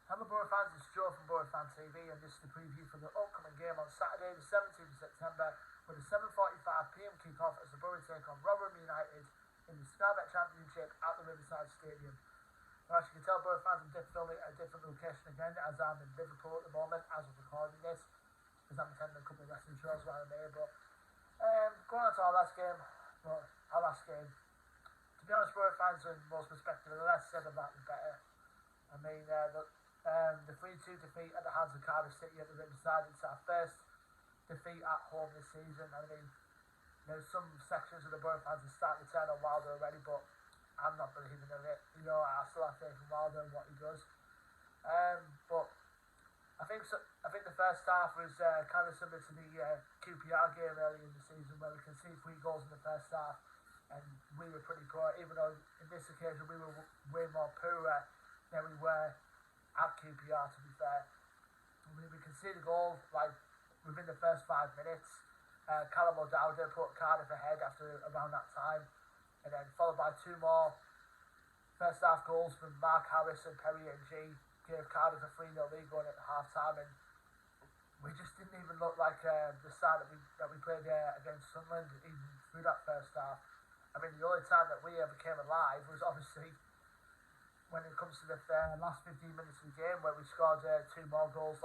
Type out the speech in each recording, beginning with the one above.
Hello Boro fans, it's Joe from Boro Fan TV and this is the preview for the upcoming game on Saturday the 17th of September with a 7:45pm kick-off as the Boro take on Rotherham United in the Skybet Championship at the Riverside Stadium. Now, as you can tell, Boro fans, I'm filming at a different location again as I'm in Liverpool at the moment as we're recording this, because I'm attending a couple of wrestling shows while I'm here. But going on to our last game, to be honest, Boro fans, in most perspective, the less said about the better. I mean, the 3-2 defeat at the hands of Cardiff City at the Riverside, it's our first defeat at home this season. I mean, there's some sections of the Boro fans are starting to turn on Wilder already, but I'm not believing in it. You know, I still have faith in Wilder and what he does. But I think the first half was kind of similar to the QPR game earlier in the season, where we conceded 3 goals in the first half, and we were pretty poor, even though in this occasion we were way more poorer than we were at QPR, to be fair. I mean, we conceded a goal like within the first 5 minutes. Callum O'Dowda put Cardiff ahead after around that time, and then followed by 2 more first half goals from Mark Harris and Perry and G gave Cardiff a 3-0 lead going at half time, and we just didn't even look like the side that we played against Sunderland even through that first half. I mean, the only time that we ever came alive was obviously when it comes to the last 15 minutes of the game, where we scored 2 more goals,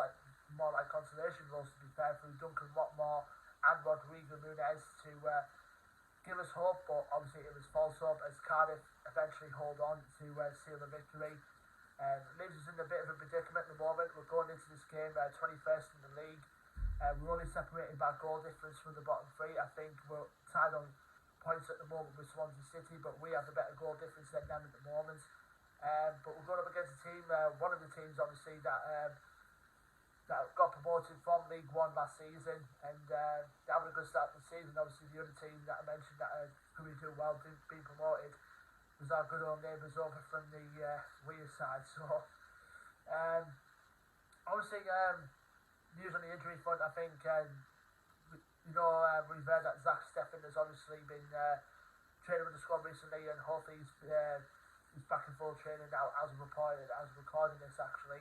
more like consolation goals, to be fair, through Duncan Watmore and Rodrigo Muniz to give us hope, but obviously it was false hope as Cardiff eventually hold on to seal the victory. It leaves us in a bit of a predicament at the moment. We're going into this game 21st in the league. We're only separated by goal difference from the bottom 3. I think we're tied on points at the moment with Swansea City, but we have a better goal difference than them at the moment. But we're going up against a team, one of the teams obviously that got promoted from League One last season, and they're having a good start to the season. Obviously the other team that I mentioned that are going to do well being promoted was our good old neighbours over from the Riverside. So obviously news on the injury front, I think we've heard that Zach Steffen has obviously been training with the squad recently, and hopefully he's back in full training now as reported, as recording this actually.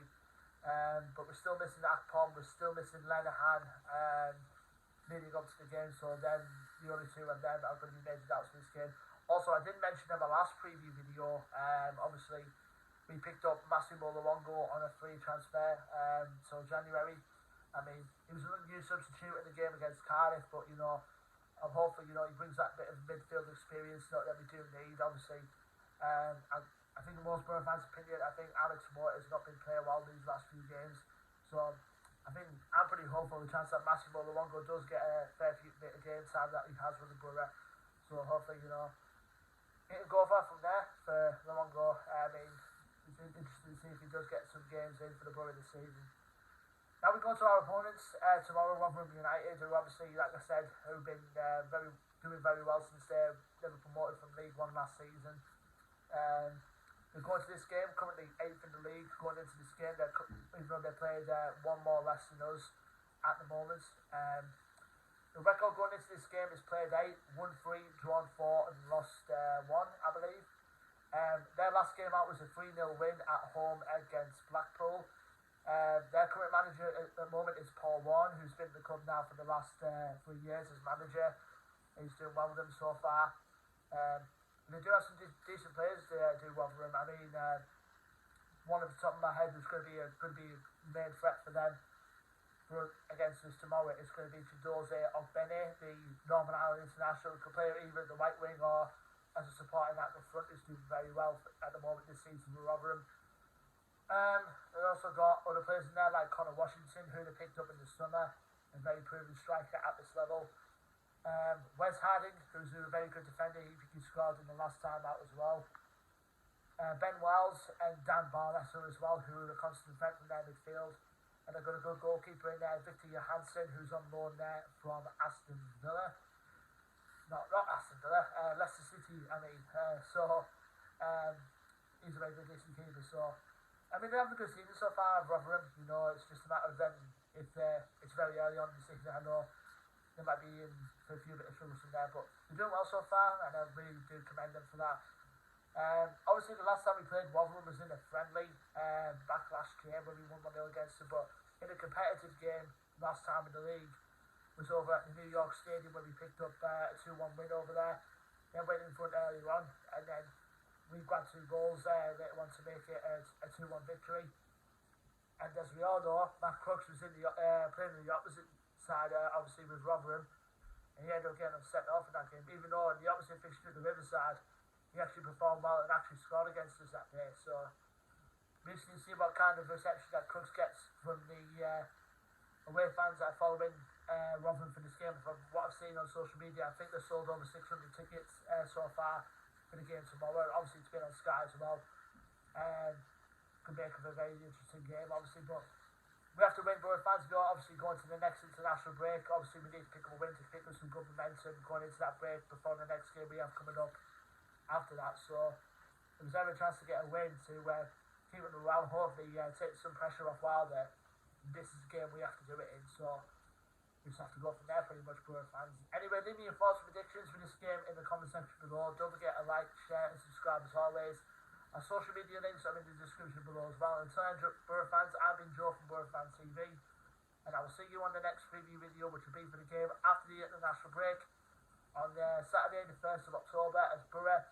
But we're still missing Akpom, we're still missing Lenihan leading up to the game, so then the only 2 of them are going to be made out to this game. Also, I didn't mention in my last preview video, obviously we picked up Massimo Luongo on a free transfer till January. I mean, he was an unused substitute in the game against Cardiff, but hopefully he brings that bit of midfield experience that we do need, obviously. I think in most Boro fans' opinion, I think Alex Moore has not been playing well these last few games. So I think I'm pretty hopeful the chance that Massimo Luongo does get a fair few bit of game time that he has with the Boro. So hopefully, it'll go far from there for Luongo. I mean, it's interesting to see if he does get some games in for the Boro this season. Now we go to our opponents tomorrow, Rotherham United, who obviously, like I said, have been doing very well since they were promoted from League One last season. They're going to this game, currently 8th in the league. Going into this game, even though they played 1 more less than us at the moment. The record going into this game is played 8, won 3, drawn 4, and lost 1, I believe. Their last game out was a 3-0 win at home against Blackpool. Their current manager at the moment is Paul Warren, who's been at the club now for the last 3 years as manager. He's doing well with them so far. They do have some decent players to do Rotherham. I mean, one at the top of my head who's going to be a main threat for them against us tomorrow is going to be Chidozie Ogbene, the Northern Ireland international, who can play either at the right wing or as a supporting act up front. Is doing very well at the moment this season for Rotherham. They've also got other players in there like Connor Washington, who they picked up in the summer, a very proven striker at this level. Wes Harding, who's a very good defender, he scored in the last time out as well. Ben Wells and Dan Barnesser as well, who are a constant threat from their midfield. And they've got a good goalkeeper in there, Victor Johansson, who's on loan there from Aston Villa. Not Aston Villa, Leicester City, I mean. He's a very good decent keeper. So, I mean, they're having a good season so far, Rotherham. It's just a matter of them. It's very early on in the season, I know. They might be in for a few bit of trouble from there, but they're doing well so far, and I really do commend them for that. Obviously, the last time we played Rotherham was in a friendly back last year when we won 1-0 against them, but in a competitive game last time in the league was over at the New York Stadium where we picked up a 2-1 win over there. Then went in front earlier on, and then we've got 2 goals there that want to make it a 2-1 victory. And as we all know, Matt Crooks was in the playing on the opposite side, obviously with Rotherham, and he ended up getting sent off in that game. Even though in the opposite fixture at the Riverside, he actually performed well and actually scored against us that day. So, basically, see what kind of reception that Crooks gets from the away fans that are following Rotherham for this game. From what I've seen on social media, I think they've sold over 600 tickets so far for the game tomorrow. Obviously, it's been on Sky as well. Could make it a very interesting game, obviously, but we have to win. Boro fans go obviously going to the next international break. Obviously, we need to pick up a win to pick up some good momentum going into that break before the next game we have coming up after that. So, if there's ever a chance to get a win to keep it around, hopefully take some pressure off Wilder, this is the game we have to do it in. So, we just have to go from there pretty much, Boro fans. Anyway, leave me your thoughts and predictions for this game in the comment section below. Don't forget to like, share and subscribe as always. Our social media links are in the description below as well. Until then, Boro fans, I've been Joe from Boro Fan TV, and I will see you on the next preview video, which will be for the game after the international break on Saturday the 1st of October as Boro